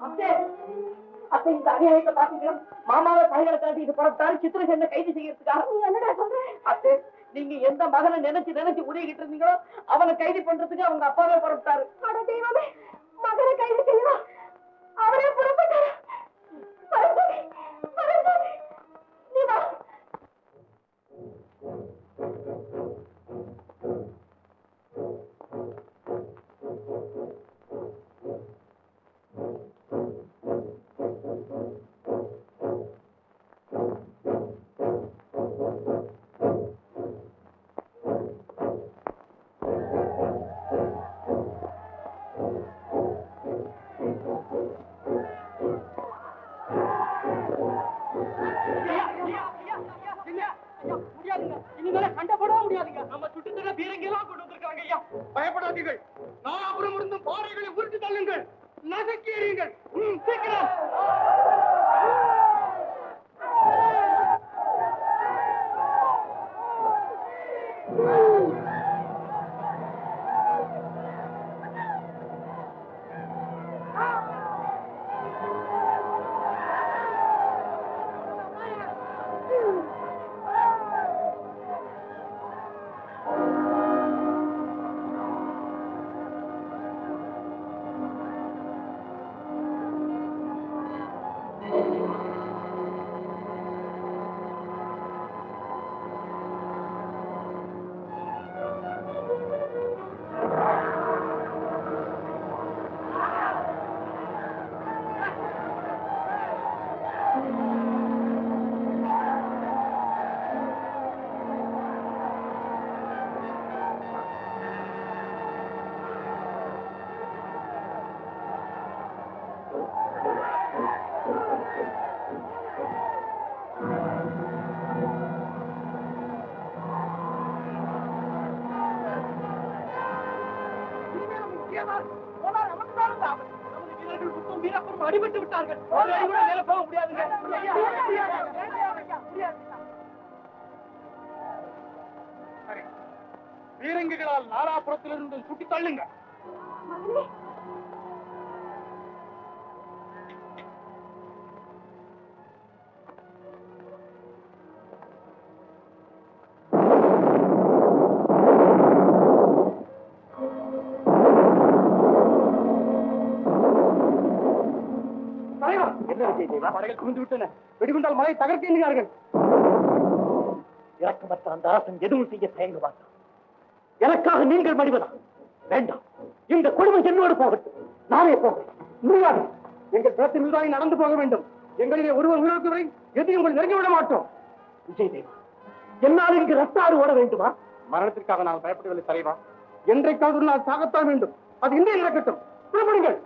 அத்தை இந்த அநியாயத்தை பாத்தீங்களா? மாமாவை கைகளை காட்டிட்டு புறப்பட்டாரு சித்திரசேனை கைது செய்யறதுக்காக. என்னடா சொல்றேன்? அத்தை நீங்க எந்த மகனை நினைச்சு உதவிக்கிட்டு இருந்தீங்களோ அவனை கைது பண்றதுக்கு அவங்க அப்பாவே புறப்பட்டாரு. அட தெய்வமே, மகனை கைது செய்யலாம் அவரே புறப்பட்டாரு. நீ வா. பயப்படாதீர்கள். நாலாபுரம் இருந்தும் பாறைகளை உருட்டி தள்ளுங்கள், நசுக்கி எறியுங்கள். சீக்கிரம். அடிபட்டு விட்டார்கள். போக முடியாதுங்க. பீரங்கிகளால் நாலாபுரத்திலிருந்து சுட்டி தள்ளுங்க. படைகள் குவிந்து விட்டன. வெடிகுண்டால் மலை தகர்த்து எண்ணுகிறார்கள். இறக்கமற்ற அந்த அரசன் எதுவும் செய்ய தயங்க மாட்டான். எனக்காக நீங்கள் மடிவதா? வேண்டாம், இந்த கொடுமை என்னோடு போகட்டும். நானே போகிறேன். முடியாது. எங்கள் பிறத்தின் மீதாய் நடந்து போக வேண்டும். எங்களிலே ஒருவர் உயிருக்கு வரை எதையும் உங்களை நெருங்கி விட மாட்டோம். விஜய் தேவா, என்னால் இங்கு ரத்தாறு ஓட வேண்டுமா? மரணத்திற்காக நான் பயப்படவில்லை தலைவா. என்றைக்காவது நான் சாகத்தான் வேண்டும். அது இன்றே நடக்கட்டும். புறப்படுங்கள்.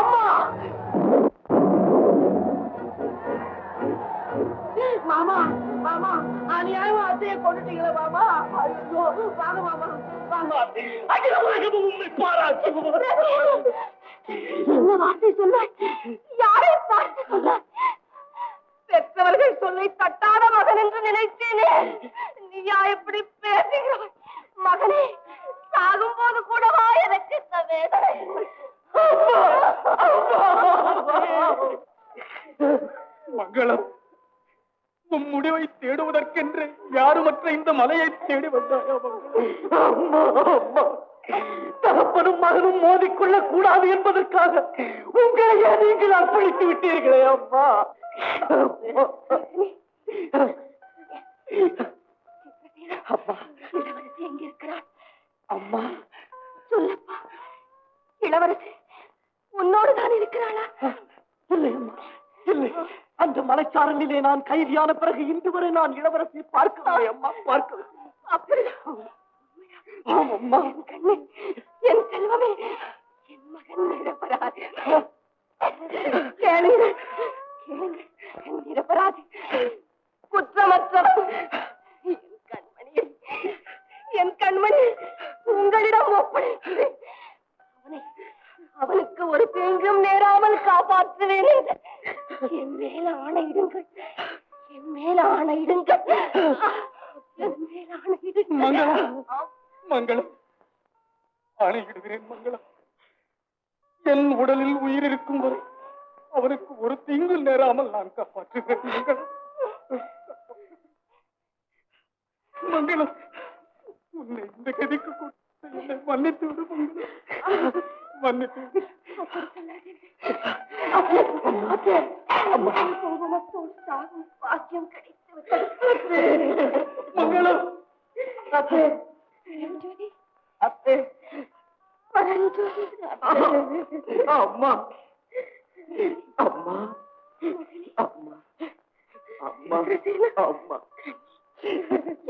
அம்மா மாமா மாமா அநியாயமா அத்தையை கொண்டுட்டீங்களே மாமா. ஐயோ வாங்க மாமா வாங்க. உண்மை பாராட்டு. என்ன வார்த்தை சொன்ன? யாரை பார்த்து சொன்ன? பெற்றவர்கள் சொல்லை தட்டாத மகன் என்று நினைத்தேனே. நீயா எப்படி பேசுகிறாய்? மகனே, சாகும் போது கூடவா எனக்கு இந்த வேதனை? மங்களம், உன் முடிவை தேடுவதற்கென்று யாருமற்ற இந்த மலையை தேடி வந்தாயா? தகப்பனும் மகனும் மோதிக்கொள்ள கூடாது என்பதற்காக உங்களையே நீங்கள் அர்ப்பணித்து விட்டீர்களே அம்மா. அப்பா, இளவரசி எங்க இருக்கிறார்? அம்மா சொல்லப்பா, இளவரசி உன்னோடு தான் இருக்கிறாளா? இல்லை அம்மா, இல்லை. அந்த மலைச்சாரலிலே நான் கைதியான பிறகு இன்று வரை நான் இளவரசியை பார்க்கவில்லை அம்மா, பார்க்கவில்லை. அப்படிதான்? ஆமம்மா. என் கண்ணு, என் செல்வமே, என் மகன் நிரபராதி. கேளுங்க கேளுங்க, என் நிரபராதி, குற்றமற்றவன். என் கண்மணி உங்களிடம் ஒப்படைக்கிறேன். அவனுக்கு ஒரு தீங்கும் நேராமல் காப்பாற்றுவேன். என் மேல ஆணையிடுங்கள், என் மேல ஆணையிடுங்கள், என் மேல ஆணையிடுங்கள். மங்களம், மங்களம், ஆணையிடுகிறேன் மங்களம். என் உடலில் உயிர் இருக்கும் வரை அவனுக்கு ஒரு தீங்கு நேராமல் நான் காப்பாற்றுகிறேன் மங்களம். மங்களம், உன்னை இந்த கதிக்கு என்னை மன்னித்து விடு மங்களம், மன்னித்து விடு. பாக்கியம் கிடைத்து விட்டது. மங்களம், அத்தே, அத்தே, அம்மா, அம்மா, அம்மா, அம்மா, அம்மா.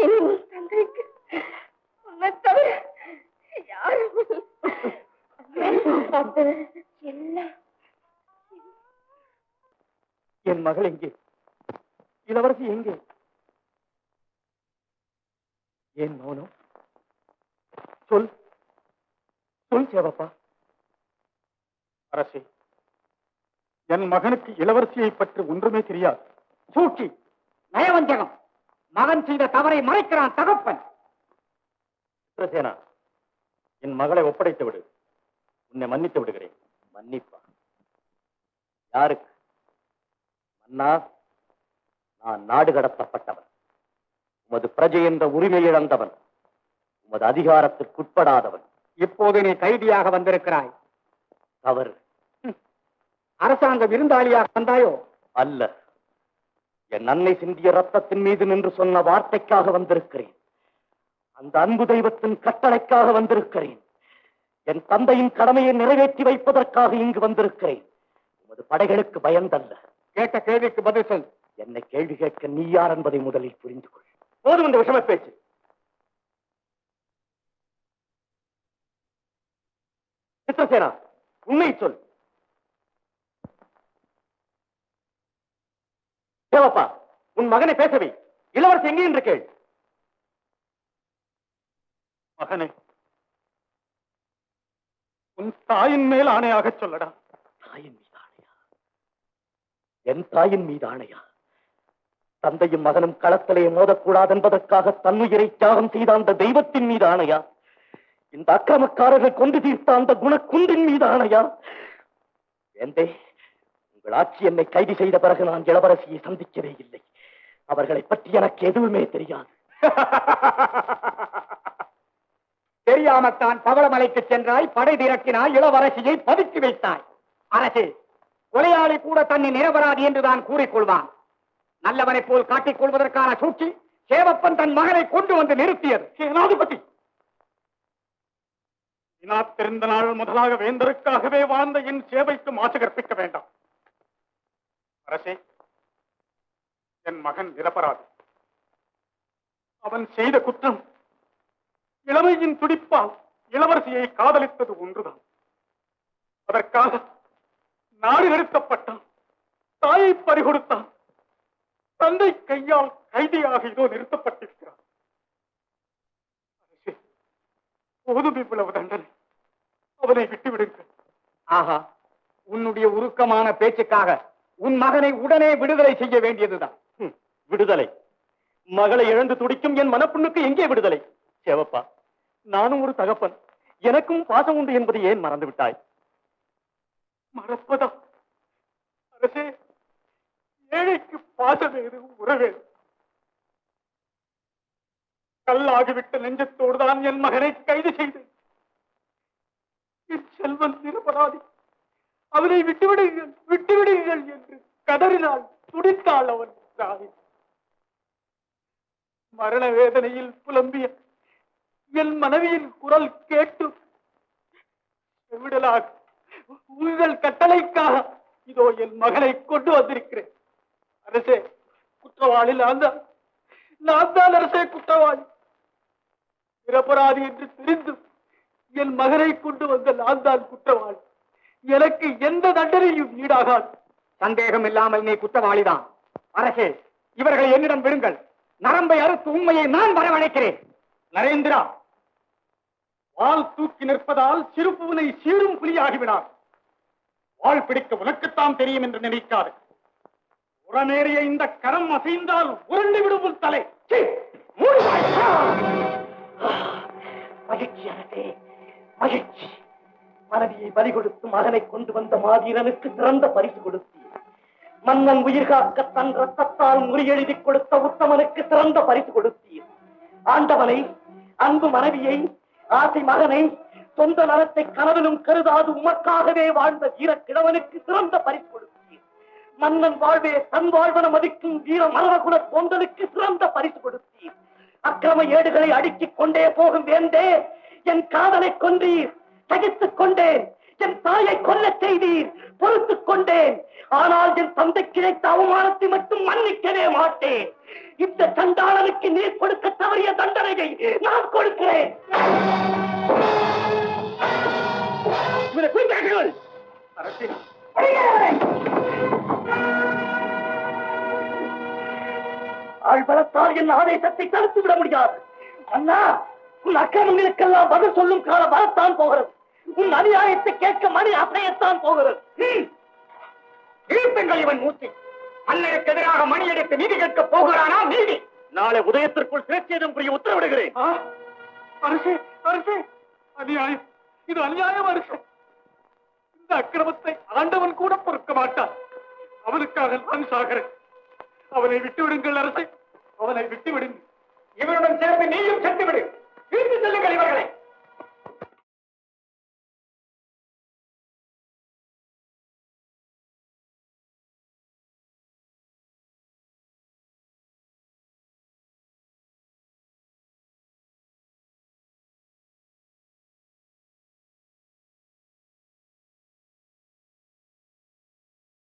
இனி உன் தந்தைக்கு உன்னை தவிர யாரும் எல்லாம். என் மகள் எங்கே? இளவரசி எங்கே? ஏன் மௌனம்? சொல், சொல் சேவப்பா. அரசே, என் மகனுக்கு இளவரசியை பற்றி ஒன்றுமே தெரியாது. சூழ்ச்சி, நயவஞ்சகம். மகன் செய்த தவறை மறைக்கிறான் தகப்பன். சித்ரசேனா, என் மகளை ஒப்படைத்து விடு. உன்னை மன்னித்து விடுகிறேன். மன்னிப்பா? யாருக்கு? மன்னா, நான் நாடு கடத்தப்பட்டவன், உமது பிரஜை என்ற உரிமை இழந்தவன், உமது அதிகாரத்திற்குட்படாதவன். இப்போது நீ கைதியாக வந்திருக்கிறாய். தவறு. அரசாங்க விருந்தாளியாக வந்தாயோ? அல்ல, என் அன்னை சிந்திய ரத்தத்தின் மீது நின்று சொன்ன வார்த்தைக்காக வந்திருக்கிறேன். அந்த அன்பு தெய்வத்தின் கட்டளைக்காக வந்திருக்கிறேன். என் தந்தையின் கடமையை நிறைவேற்றி வைப்பதற்காக இங்கு வந்திருக்கிறேன். உமது படைகளுக்கு பயந்தல்ல. கேட்ட கேள்விக்கு பதில் சொல். என்னை கேள்வி கேட்க நீ யார் என்பதை முதலில் புரிந்து கொள். போதும் இந்த விஷம பேச்சு. சித்ரசேனா, உண்மை சொல். தேவப்பா, உன் மகனை பேசவே. இளவரசி எங்கே என்று கேள். மகனே, உன் தாயின் மேல் ஆணையாக சொல்லடா. தாயின் மீது ஆணையா? என் தாயின் மீது ஆணையா? தந்தையும் மகனும் களத்திலே மோதக்கூடாது என்பதற்காக தன்னுயிரை தியாகம் செய்த அந்த தெய்வத்தின் மீது ஆணையா? இந்த அக்கிரமக்காரர்கள் கொண்டு தீர்த்த அந்த குணக்குன்றின் மீது ஆணையா? வேண்டே, உங்கள் ஆட்சி என்னை கைது செய்த பிறகு நான் இளவரசியை சந்திக்கவே இல்லை. அவர்களை பற்றி எனக்கு எதுவுமே தெரியாது. தெரியாமத்தான் பவளமலைக்கு சென்றாய், படை திரட்டினாய், இளவரசியை பதுக்கி வைத்தாய். அரசே, கொலையாளி கூட தன்னை நிரபராதி என்றுதான் கூறிக்கொள்வான். நல்லவனை போல் காட்டிக் கொள்வதற்கான சூழ்ச்சி சேவப்பன் தன் மகனை கொண்டு வந்து நிறுத்தியது. சேனாதிபதி, தெரிந்த நாள் முதலாக வேந்தருக்காகவே வாழ்ந்த என் சேவைக்கு மாற்று கற்பிக்க வேண்டாம். அரசே, என் மகன் நிரபராதி. அவன் செய்த குற்றம் இளமையின் துடிப்பால் இளவரசியை காதலித்தது ஒன்றுதான். அதற்காக நாடு நிறுத்தப்பட்டான், தாயை பறிகொடுத்தான், தந்தை கையால் கைதியாக இதோ நிறுத்தப்பட்டிருக்கிறான். போதும் இவ்வளவு தண்டனை, அவனை விட்டுவிடுங்கள். ஆஹா, உன்னுடைய உருக்கமான பேச்சுக்காக உன் மகனை உடனே விடுதலை செய்ய வேண்டியதுதான். விடுதலை? மகளை இழந்து துடிக்கும் என் மனப்புண்ணுக்கு எங்கே விடுதலை? சேவப்பா, நானும் ஒரு தகப்பன், எனக்கும் பாசம் உண்டு என்பதை ஏன் மறந்து விட்டாய்? மறப்பதா? அரசே, ஏழைக்கு பாசமேது, உறவேது. கல்லாகிவிட்ட நெஞ்சத்தோடுதான் என் மகனை கைது செய்தேன். என் செல்வன் நிரபராதி, அவனை விட்டுவிடுங்கள், விட்டுவிடுங்கள் என்று கதறினாள், துடித்தாள் அவன் தாய். மரண வேதனையில் புலம்பிய என் மனைவியின் குரல் கேட்டு விடலாக உங்கள் கட்டளைக்காக இதோ என் மகனை கொண்டு வந்திருக்கிறேன். அரசே, குற்றவாளி நான் தான் அரசே குற்றவாளி. நிரபராதி என்று தெரிந்து என் மகனை கொண்டு வந்த நான் தான் குற்றவாளி. எனக்கு எந்த தண்டனையும் ஈடாகாது. சந்தேகம் இல்லாமல் நீ குற்றவாளிதான். அரசே, இவர்களை என்னிடம் விடுங்கள். நரம்பை அறுத்து உண்மையை நான் வரவழைக்கிறேன். நரேந்திரா, வாள் தூக்கி நிற்பதால் சிறுபுவனை சீரும் புலியாகிவிடார். வாள் பிடிக்க உனக்குத்தான் தெரியும் என்று நினைக்காது. உரமேறிய இந்த கரம் அசைந்தால் உருண்டு விடும் தலை. மகிழ்ச்சி அரசே, மகிழ்ச்சி. மனைவியை பலி கொடுத்து மகனை கொண்டு வந்த மாவீரனுக்கு சிறந்த பரிசு கொடுத்தீர். மன்னன் உயிர் காக்க தன் ரத்தத்தால் முறியெழுதி கொடுத்த உத்தமனுக்கு சிறந்த பரிசு கொடுத்தீர். ஆண்டவனை, அன்பு மனைவியை, ஆசை மகனை, சொந்த நலத்தை கனவிலும் கருதாது உமக்காகவே வாழ்ந்த வீரக்கிழவனுக்கு சிறந்த பரிசு கொடுத்தீர். மன்னன் வாழ்வே தன் வாழ்வன மதிக்கும் வீர மரகுல தோன்றலுக்கு சிறந்த பரிசு கொடுத்தீர். அக்கிரம ஏடுகளை அடுக்கிக் கொண்டே போகும் வேண்டே, என் காதலை கொன்றீர். சகித்துக் கொண்டேன். என் தாயை கொல்ல செய்தீர், பொறுத்துக் கொண்டேன். ஆனால் என் தந்தை கிடைத்த அவமானத்தை மட்டும் மன்னிக்கவே மாட்டேன். இந்த சண்டாளனுக்கு நீர் கொடுக்க தவறிய தண்டனையை நான் கொடுக்கிறேன். ஆழ்பலத்தால் என் ஆதேசத்தை தடுத்து விட முடியாது. அண்ணா, உன் அக்கிரமங்களுக்கெல்லாம் பதில் சொல்லும் கால வரத்தான் போகிறது. உன் அநியாயத்தை கேட்க மணி அசையத்தான் போகிறது. இழுத்துங்கள் இவன் மூச்சு. மன்னருக்கு எதிராக மணி எடுத்து நீதி கேட்க போகிறானா? நீதி நாளை உதயத்திற்குள் சிறைச்சேதம் புரிய உத்தரவிடுகிறேன். அரசே, அரசே, அநியாயம், இது அநியாயம் அரசே. இந்த அக்கிரமத்தை ஆண்டவன் கூட பொறுக்க மாட்டான். அவனுக்காக நான் சாகிறேன். அவனை விட்டுவிடுங்கள் அரசே, அவனை விட்டுவிடுங்கள். இவருடன் சேர்ந்து நீயும் செத்துவிடு.